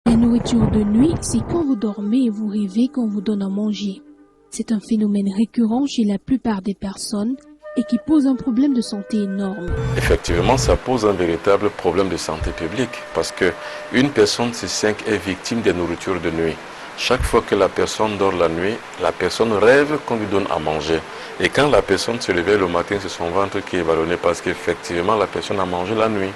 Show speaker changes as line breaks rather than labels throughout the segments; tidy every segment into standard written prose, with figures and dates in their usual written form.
La nourriture de nuit, c'est quand vous dormez et vous rêvez qu'on vous donne à manger. C'est un phénomène récurrent chez la plupart des personnes et qui pose un problème de santé énorme.
Effectivement, ça pose un véritable problème de santé publique parce que une personne sur 5 est victime des nourritures de nuit. Chaque fois que la personne dort la nuit, la personne rêve qu'on lui donne à manger. Et quand la personne se réveille le matin, c'est son ventre qui est ballonné parce qu'effectivement, la personne a mangé la nuit.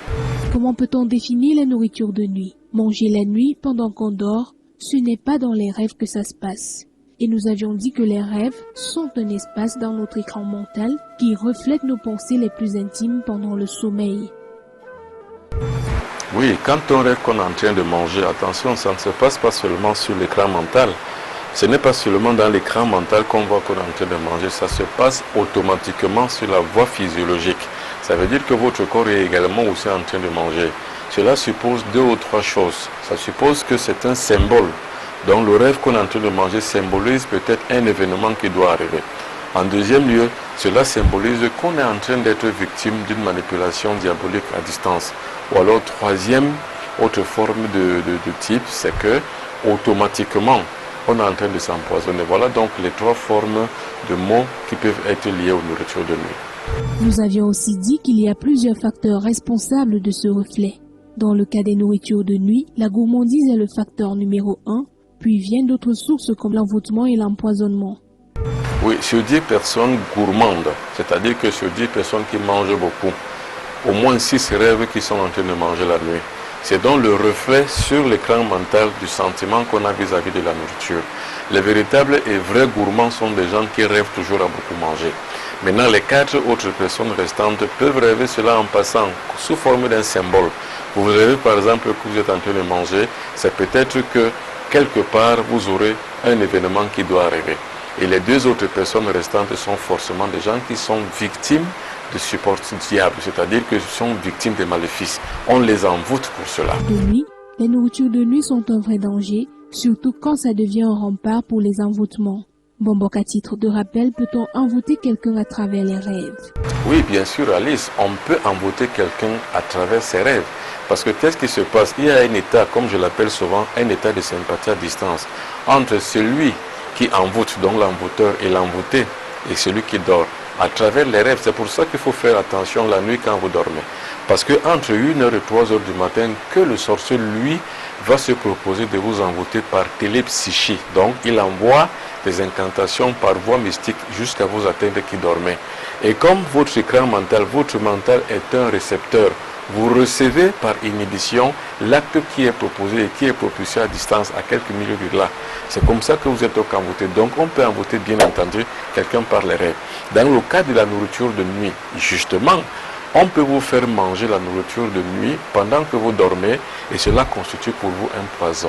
Comment peut-on définir la nourriture de nuit? Manger la nuit pendant qu'on dort, ce n'est pas dans les rêves que ça se passe. Et nous avions dit que les rêves sont un espace dans notre écran mental qui reflète nos pensées les plus intimes pendant le sommeil.
Oui, quand on rêve qu'on est en train de manger, attention, ça ne se passe pas seulement sur l'écran mental. Ce n'est pas seulement dans l'écran mental qu'on voit qu'on est en train de manger, ça se passe automatiquement sur la voie physiologique. Ça veut dire que votre corps est également aussi en train de manger. Cela suppose 2 ou 3 choses. Ça suppose que c'est un symbole. Donc le rêve qu'on est en train de manger symbolise peut-être un événement qui doit arriver. En deuxième lieu, cela symbolise qu'on est en train d'être victime d'une manipulation diabolique à distance. Ou alors troisième, autre forme de type, c'est que automatiquement, on est en train de s'empoisonner. Voilà donc les 3 formes de mots qui peuvent être liés aux nourritures de nuit.
Nous avions aussi dit qu'il y a plusieurs facteurs responsables de ce reflet. Dans le cas des nourritures de nuit, la gourmandise est le facteur numéro 1, puis viennent d'autres sources comme l'envoûtement et l'empoisonnement.
Oui, sur 10 personnes gourmandes, c'est-à-dire que sur 10 personnes qui mangent beaucoup, au moins 6 rêves qui sont en train de manger la nuit. C'est donc le reflet sur l'écran mental du sentiment qu'on a vis-à-vis de la nourriture. Les véritables et vrais gourmands sont des gens qui rêvent toujours à beaucoup manger. Maintenant, les 4 autres personnes restantes peuvent rêver cela en passant sous forme d'un symbole. Vous rêvez par exemple que vous êtes en train de manger, c'est peut-être que quelque part vous aurez un événement qui doit arriver. Et les 2 autres personnes restantes sont forcément des gens qui sont victimes de support diable, c'est-à-dire que sont victimes des maléfices. On les envoûte pour cela.
De nuit, les nourritures de nuit sont un vrai danger, surtout quand ça devient un rempart pour les envoûtements. Bombok, à titre de rappel, peut-on envoûter quelqu'un à travers les rêves?
Oui, bien sûr, Alice, on peut envoûter quelqu'un à travers ses rêves. Parce que qu'est-ce qui se passe? Il y a un état, comme je l'appelle souvent, un état de sympathie à distance entre celui qui envoûte, donc l'envoûteur, et l'envoûté, et celui qui dort. À travers les rêves, c'est pour ça qu'il faut faire attention la nuit quand vous dormez. Parce que entre 1h et 3h du matin, que le sorcier, lui, va se proposer de vous envoûter par télépsychie. Donc, il envoie des incantations par voie mystique jusqu'à vous atteindre qui dormez. Et comme votre écran mental, votre mental est un récepteur, vous recevez par inhibition l'acte qui est proposé et qui est propulsé à distance, à quelques milliers de là. C'est comme ça que vous êtes envoûté. Donc on peut envoûter bien entendu quelqu'un par les rêves. Dans le cas de la nourriture de nuit, justement, on peut vous faire manger la nourriture de nuit pendant que vous dormez et cela constitue pour vous un poison.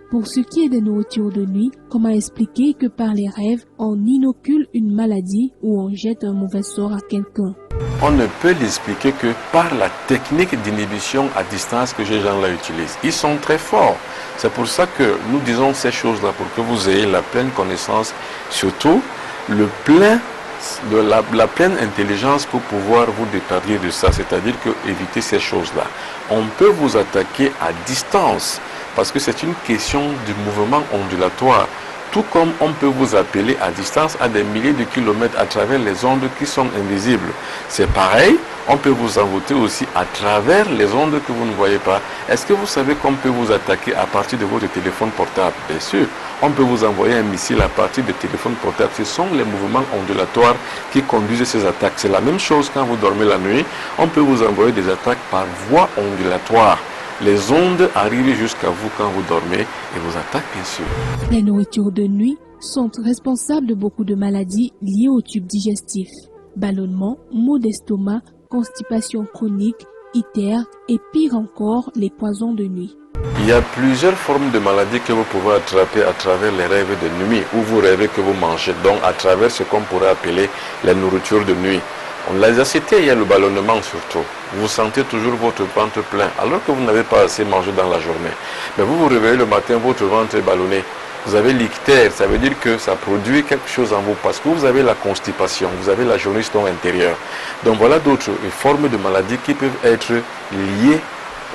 Pour ce qui est des nourritures de nuit, comment expliquer que par les rêves, on inocule une maladie ou on jette un mauvais sort à quelqu'un?
On ne peut l'expliquer que par la technique d'inhibition à distance que ces gens-là utilisent. Ils sont très forts. C'est pour ça que nous disons ces choses-là, pour que vous ayez la pleine connaissance, surtout la pleine intelligence pour pouvoir vous départir de ça, c'est-à-dire que éviter ces choses-là. On peut vous attaquer à distance, parce que c'est une question du mouvement ondulatoire. Tout comme on peut vous appeler à distance à des milliers de kilomètres à travers les ondes qui sont invisibles. C'est pareil, on peut vous envoûter aussi à travers les ondes que vous ne voyez pas. Est-ce que vous savez qu'on peut vous attaquer à partir de votre téléphone portable? Bien sûr, on peut vous envoyer un missile à partir de téléphone portable. Ce sont les mouvements ondulatoires qui conduisent ces attaques. C'est la même chose quand vous dormez la nuit. On peut vous envoyer des attaques par voie ondulatoire. Les ondes arrivent jusqu'à vous quand vous dormez et vous attaquent bien sûr.
Les nourritures de nuit sont responsables de beaucoup de maladies liées au tube digestif. Ballonnement, maux d'estomac, constipation chronique, ictère et pire encore, les poisons de nuit.
Il y a plusieurs formes de maladies que vous pouvez attraper à travers les rêves de nuit où vous rêvez que vous mangez, donc à travers ce qu'on pourrait appeler la nourriture de nuit. On l'a déjà cité, il y a le ballonnement surtout. Vous sentez toujours votre ventre plein alors que vous n'avez pas assez mangé dans la journée. Mais vous vous réveillez le matin, votre ventre est ballonné. Vous avez l'ictère, ça veut dire que ça produit quelque chose en vous parce que vous avez la constipation, vous avez la jaunisse intérieure. Donc voilà d'autres formes de maladies qui peuvent être liées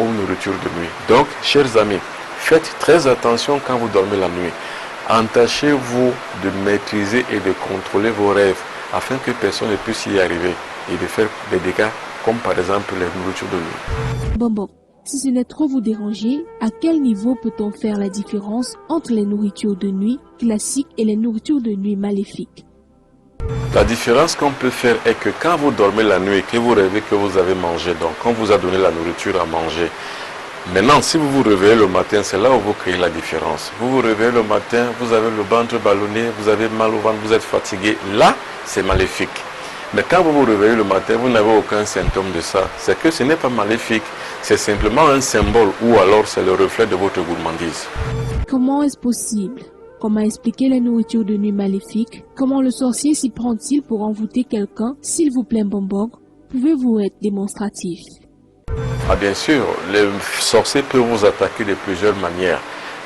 aux nourritures de nuit. Donc, chers amis, faites très attention quand vous dormez la nuit. Entâchez-vous de maîtriser et de contrôler vos rêves afin que personne ne puisse y arriver et de faire des dégâts comme par exemple les nourritures de nuit.
Bon, si ce n'est trop vous déranger, à quel niveau peut-on faire la différence entre les nourritures de nuit classiques et les nourritures de nuit maléfiques?
La différence qu'on peut faire est que quand vous dormez la nuit et que vous rêvez que vous avez mangé, donc on vous a donné la nourriture à manger, maintenant si vous vous réveillez le matin, c'est là où vous créez la différence. Vous vous réveillez le matin, vous avez le ventre ballonné, vous avez mal au ventre, vous êtes fatigué, là c'est maléfique. Mais quand vous vous réveillez le matin, vous n'avez aucun symptôme de ça. C'est que ce n'est pas maléfique, c'est simplement un symbole ou alors c'est le reflet de votre gourmandise.
Comment est-ce possible? Comment expliquer les nourritures de nuit maléfiques? Comment le sorcier s'y prend-il pour envoûter quelqu'un? S'il vous plaît, Bombog, pouvez-vous être démonstratif?
Ah bien sûr, les sorciers peuvent vous attaquer de plusieurs manières.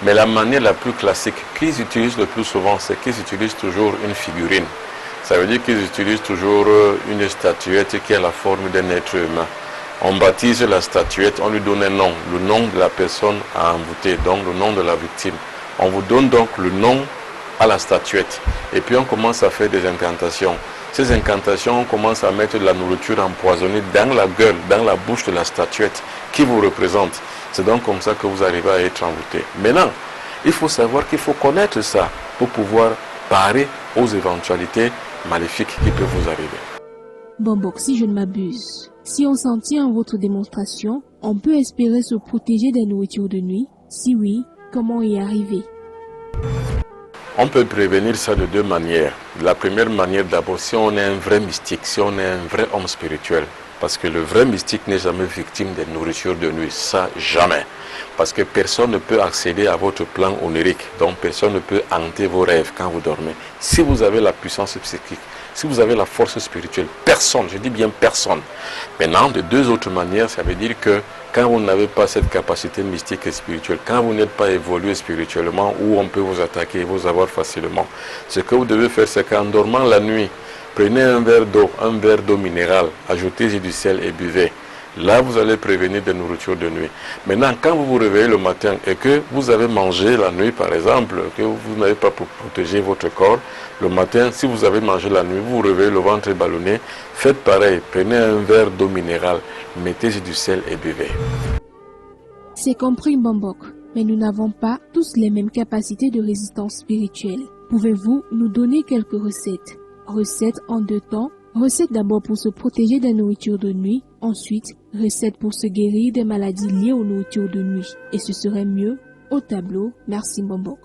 Mais la manière la plus classique qu'ils utilisent le plus souvent, c'est qu'ils utilisent toujours une figurine. Ça veut dire qu'ils utilisent toujours une statuette qui a la forme d'un être humain. On baptise la statuette, on lui donne un nom, le nom de la personne à envoûter, donc le nom de la victime. On vous donne donc le nom à la statuette. Et puis on commence à faire des incantations. Ces incantations, on commence à mettre de la nourriture empoisonnée dans la gueule, dans la bouche de la statuette qui vous représente. C'est donc comme ça que vous arrivez à être envoûté. Maintenant, il faut savoir qu'il faut connaître ça pour pouvoir parer aux éventualités maléfiques qui peuvent vous arriver.
Bombog, si je ne m'abuse, si on s'en tient à votre démonstration, on peut espérer se protéger des nourritures de nuit? Si oui, comment y arriver?
On peut prévenir ça de deux manières. La première manière, d'abord, si on est un vrai mystique, si on est un vrai homme spirituel. Parce que le vrai mystique n'est jamais victime des nourritures de nuit. Ça, jamais. Parce que personne ne peut accéder à votre plan onirique. Donc, personne ne peut hanter vos rêves quand vous dormez. Si vous avez la puissance psychique, si vous avez la force spirituelle, personne, je dis bien personne. Maintenant, de deux autres manières, ça veut dire que quand vous n'avez pas cette capacité mystique et spirituelle, quand vous n'êtes pas évolué spirituellement, où on peut vous attaquer et vous avoir facilement, ce que vous devez faire, c'est qu'en dormant la nuit, prenez un verre d'eau minérale, ajoutez-y du sel et buvez. Là, vous allez prévenir des nourritures de nuit. Maintenant, quand vous vous réveillez le matin et que vous avez mangé la nuit, par exemple, que vous n'avez pas protégé votre corps, le matin, si vous avez mangé la nuit, vous vous réveillez le ventre ballonné, faites pareil, prenez un verre d'eau minérale, mettez-y du sel et buvez.
C'est compris, Bombog, mais nous n'avons pas tous les mêmes capacités de résistance spirituelle. Pouvez-vous nous donner quelques recettes? Recettes en deux temps. Recette d'abord pour se protéger des nourritures de nuit. Ensuite, recette pour se guérir des maladies liées aux nourritures de nuit. Et ce serait mieux au tableau. Merci, Bombog.